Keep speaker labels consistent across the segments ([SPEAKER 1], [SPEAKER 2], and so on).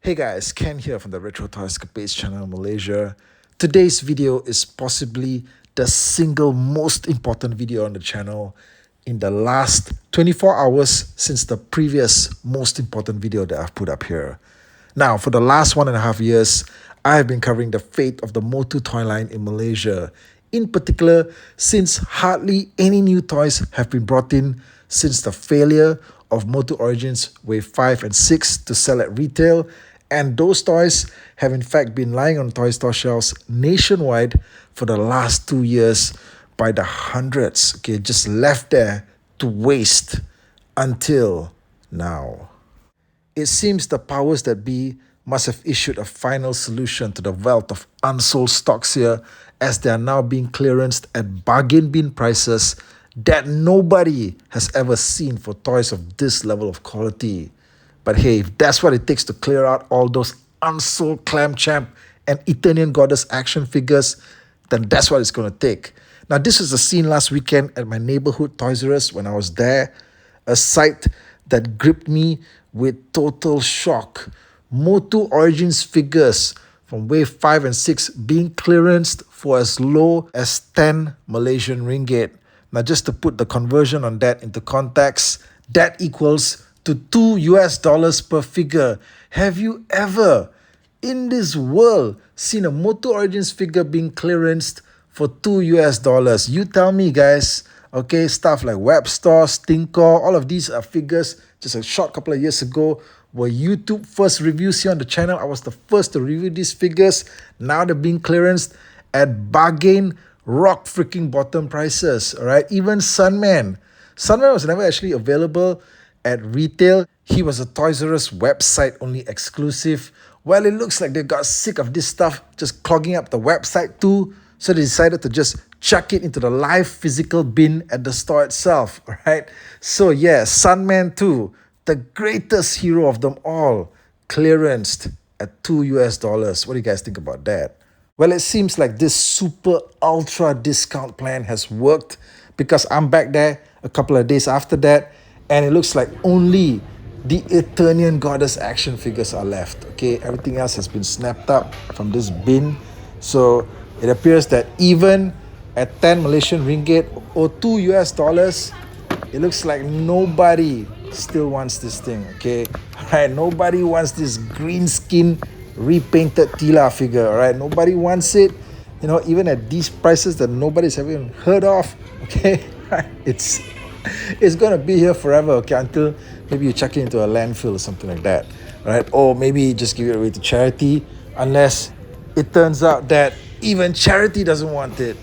[SPEAKER 1] Hey guys, Ken here from the Retro Toys Escapades channel in Malaysia. Today's video is possibly the single most important video on the channel in the last 24 hours since the previous most important video that I've put up here. Now, for the last 1.5 years, I have been covering the fate of the MOTU toy line in Malaysia. In particular, since hardly any new toys have been brought in since the failure of MOTU Origins Wave 5 and 6 to sell at retail, and those toys have in fact been lying on toy store shelves nationwide for the last 2 years by the hundreds, okay, just left there to waste until now. It seems the powers that be must have issued a final solution to the wealth of unsold stocks here, as they are now being clearanced at bargain bin prices that nobody has ever seen for toys of this level of quality. But hey, if that's what it takes to clear out all those unsold Clam Champ and Eternian Goddess action figures, then that's what it's going to take. Now, this was a scene last weekend at my neighborhood Toys R Us when I was there. A sight that gripped me with total shock. MOTU Origins figures from Wave 5 and 6 being clearanced for as low as 10 Malaysian ringgit. Now, just to put the conversion on that into context, that equals to $2 per figure. Have you ever in this world seen a MOTU Origins figure being clearanced for $2? You tell me, guys. Okay, stuff like Webstar, Stinkor, all of these are figures just a short couple of years ago were YouTube first reviews here on the channel. I was the first to review these figures. Now they're being clearanced at bargain rock freaking bottom prices. All right, even Sunman was never actually available at retail. He was a Toys R Us website only exclusive. Well, it looks like they got sick of this stuff just clogging up the website too, so they decided to just chuck it into the live physical bin at the store itself. All right, so yeah, Sunman 2, the greatest hero of them all, clearanced at $2. What do you guys think about that? Well, it seems like this super ultra discount plan has worked, because I'm back there a couple of days after that, and it looks like only the Eternian Goddess action figures are left. Okay, everything else has been snapped up from this bin. So it appears that even at 10 Malaysian ringgit or $2, it looks like nobody still wants this thing. Okay, all right, nobody wants this green skin repainted Tila figure. All right, nobody wants it. You know, even at these prices that nobody's even heard of. Okay, it's gonna be here forever. Okay, until maybe you chuck it into a landfill or something like that, right? Or maybe just give it away to charity, unless it turns out that even charity doesn't want it.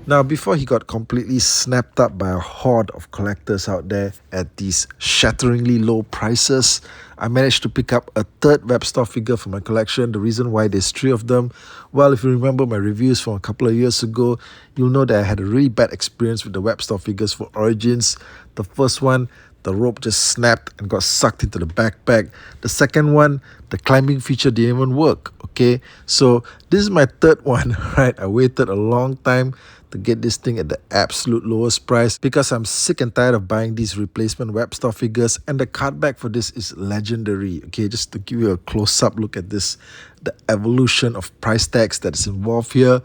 [SPEAKER 1] Now, before he got completely snapped up by a horde of collectors out there at these shatteringly low prices, I managed to pick up a third Webstar figure for my collection. The reason why there's 3 of them, well, if you remember my reviews from a couple of years ago, you'll know that I had a really bad experience with the Webstar figures for Origins. The first one, the rope just snapped and got sucked into the backpack. The second one, the climbing feature didn't even work. Okay, so this is my third one, right? I waited a long time to get this thing at the absolute lowest price, because I'm sick and tired of buying these replacement Webstar figures, and the card back for this is legendary. Okay, just to give you a close-up look at this, the evolution of price tags that is involved here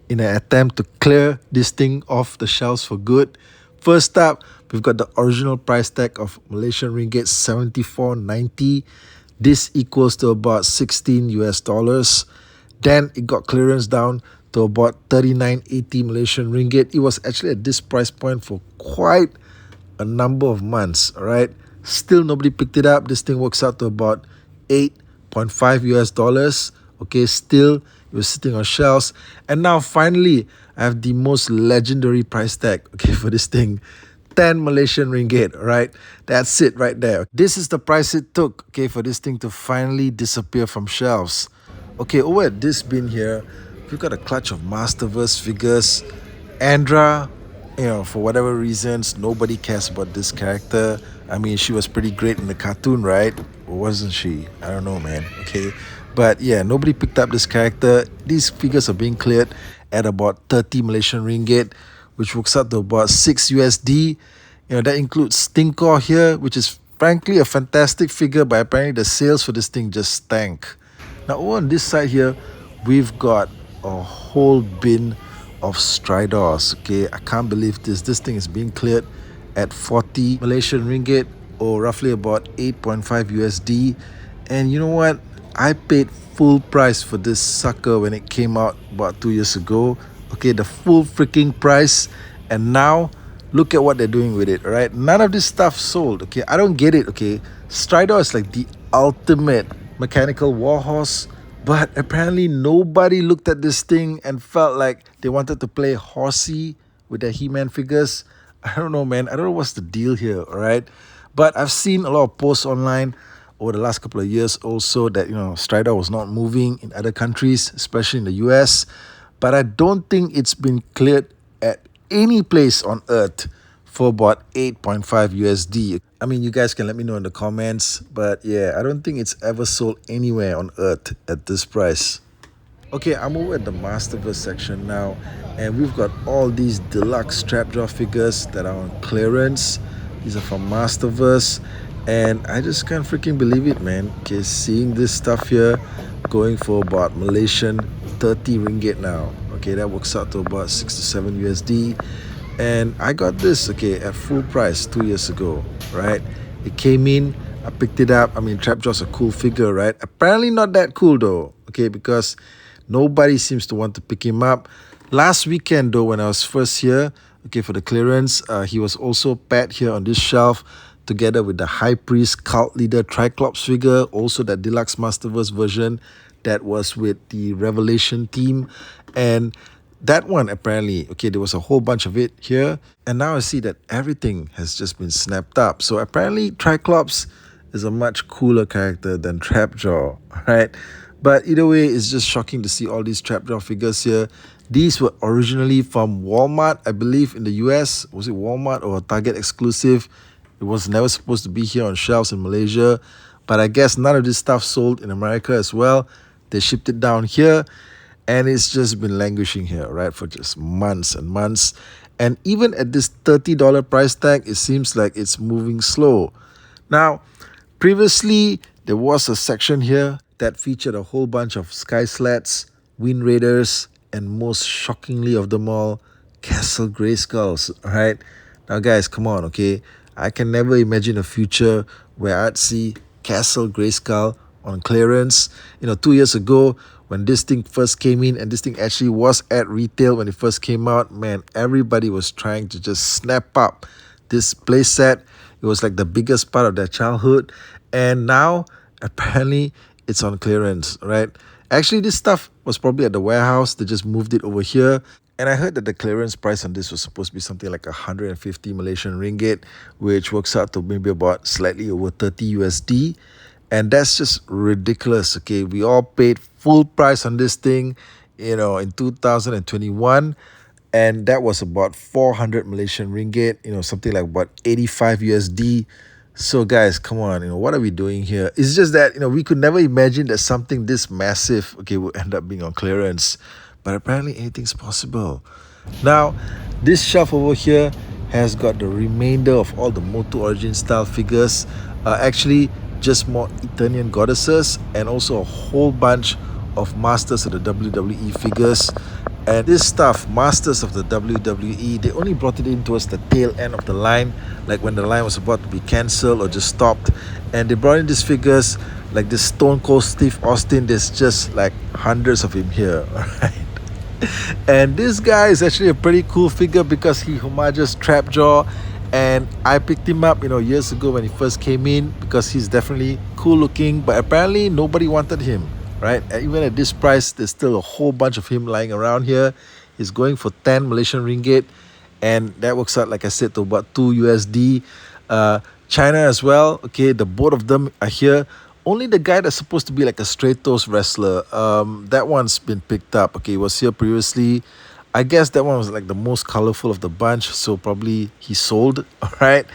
[SPEAKER 1] in an attempt to clear this thing off the shelves for good. First up, we've got the original price tag of Malaysian ringgit 74.90. This equals to about $16. Then it got clearance down to about 39.80 Malaysian ringgit. It was actually at this price point for quite a number of months. All right, still nobody picked it up. This thing works out to about $8.5. Okay, still it was sitting on shelves, and now finally I have the most legendary price tag, okay, for this thing. 10 Malaysian ringgit, right? That's it right there. This is the price it took, okay, for this thing to finally disappear from shelves. Okay, over at this bin here, we've got a clutch of Masterverse figures. Andra, you know, for whatever reasons, nobody cares about this character. I mean, she was pretty great in the cartoon, right? Or wasn't she? I don't know, man. Okay, but yeah, nobody picked up this character. These figures are being cleared at about 30 Malaysian ringgit, which works out to about $6. You know, that includes Stinkor here, which is frankly a fantastic figure, but apparently the sales for this thing just stank. Now over on this side here, we've got a whole bin of Stridors. Okay, I can't believe this. This thing is being cleared at 40 Malaysian ringgit, or roughly about 8.5 USD. And you know what? I paid full price for this sucker when it came out about 2 years ago. Okay, the full freaking price. And now look at what they're doing with it. All right, none of this stuff sold. Okay, I don't get it. Okay, Stridor is like the ultimate mechanical warhorse, but apparently nobody looked at this thing and felt like they wanted to play horsey with their He-Man figures. I don't know, man. I don't know what's the deal here, all right? But I've seen a lot of posts online over the last couple of years also that, Stridor was not moving in other countries, especially in the US. But I don't think it's been cleared at any place on earth for about 8.5 USD. I mean, you guys can let me know in the comments, but yeah, I don't think it's ever sold anywhere on earth at this price. Okay, I'm over at the Masterverse section now, and we've got all these deluxe Trapjaw figures that are on clearance. These are from Masterverse, and I just can't freaking believe it, man. Okay, seeing this stuff here going for about Malaysian 30 ringgit now. Okay, that works out to about 6 to 7 USD. And I got this, okay, at full price 2 years ago, right? It came in, I picked it up. I mean, Trapjaw's a cool figure, right? Apparently not that cool though, okay, because nobody seems to want to pick him up. Last weekend though, when I was first here, okay, for the clearance, he was also paired here on this shelf together with the High Priest Cult Leader Triclops figure, also that Deluxe Masterverse version that was with the Revelation team. And that one apparently, okay, there was a whole bunch of it here, and now I see that everything has just been snapped up. So apparently Triclops is a much cooler character than Trapjaw, right? But either way, it's just shocking to see all these Trapjaw figures here. These were originally from Walmart, I believe, in the US. Was it Walmart or Target exclusive? It was never supposed to be here on shelves in Malaysia, but I guess none of this stuff sold in America as well. They shipped it down here, and it's just been languishing here, right, for just months and months. And even at this $30 price tag, it seems like it's moving slow. Now, previously, there was a section here that featured a whole bunch of Sky Slats, Wind Raiders, and most shockingly of them all, Castle Gry Skulls, right? Now, guys, come on, okay? I can never imagine a future where I'd see Castle Gry Skull on clearance. 2 years ago, when this thing first came in, and this thing actually was at retail when it first came out, man, everybody was trying to just snap up this playset. It was like the biggest part of their childhood. And now, apparently, it's on clearance, right? Actually, this stuff was probably at the warehouse. They just moved it over here. And I heard that the clearance price on this was supposed to be something like 150 Malaysian ringgit, which works out to maybe about slightly over 30 USD. And that's just ridiculous, okay? We all paid full price on this thing, in 2021. And that was about 400 Malaysian ringgit, something like about 85 USD. So guys, come on, what are we doing here? It's just that, we could never imagine that something this massive, okay, will end up being on clearance. But apparently anything's possible. Now, this shelf over here has got the remainder of all the MOTU Origins style figures. Actually, just more Eternian goddesses, and also a whole bunch of Masters of the WWE figures. And this stuff, Masters of the WWE, they only brought it in towards the tail end of the line, like when the line was about to be cancelled or just stopped. And they brought in these figures like this Stone Cold Steve Austin. There's just like hundreds of him here, alright? And this guy is actually a pretty cool figure because he homages Trapjaw, and I picked him up years ago when he first came in because he's definitely cool looking, but apparently nobody wanted him, right? And even at this price, there's still a whole bunch of him lying around here. He's going for 10 Malaysian ringgit, and that works out, like I said, to about 2 USD. China as well, okay, the both of them are here. Only the guy that's supposed to be like a Stratos wrestler, that one's been picked up. Okay, he was here previously. I guess that one was like the most colorful of the bunch, so probably he sold, all right?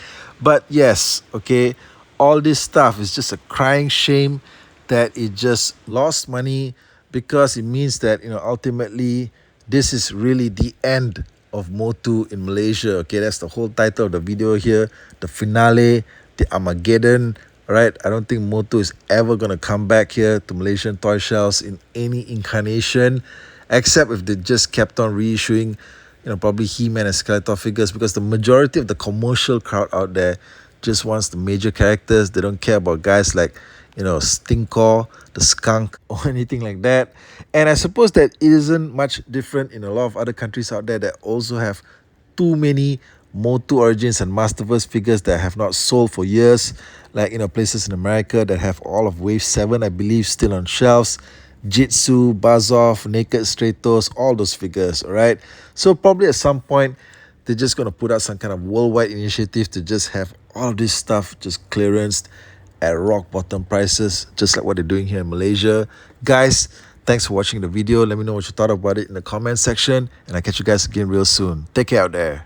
[SPEAKER 1] But yes, okay, all this stuff is just a crying shame that it just lost money, because it means that, ultimately, this is really the end of MOTU in Malaysia. Okay, that's the whole title of the video here, the finale. the Armageddon, right? I don't think MOTU is ever going to come back here to Malaysian toy shelves in any incarnation, except if they just kept on reissuing, probably He-Man and Skeletor figures, because the majority of the commercial crowd out there just wants the major characters. They don't care about guys like, Stinkor, the skunk, or anything like that. And I suppose that it isn't much different in a lot of other countries out there that also have too many MOTU Origins and Masterverse figures that have not sold for years, like places in America that have all of Wave 7, I believe, still on shelves. Jitsu, Bazov, Naked Stratos, all those figures, all right? So probably at some point, they're just going to put out some kind of worldwide initiative to just have all of this stuff just clearanced at rock bottom prices, just like what they're doing here in Malaysia. Guys, thanks for watching the video. Let me know what you thought about it in the comment section, and I'll catch you guys again real soon. Take care out there.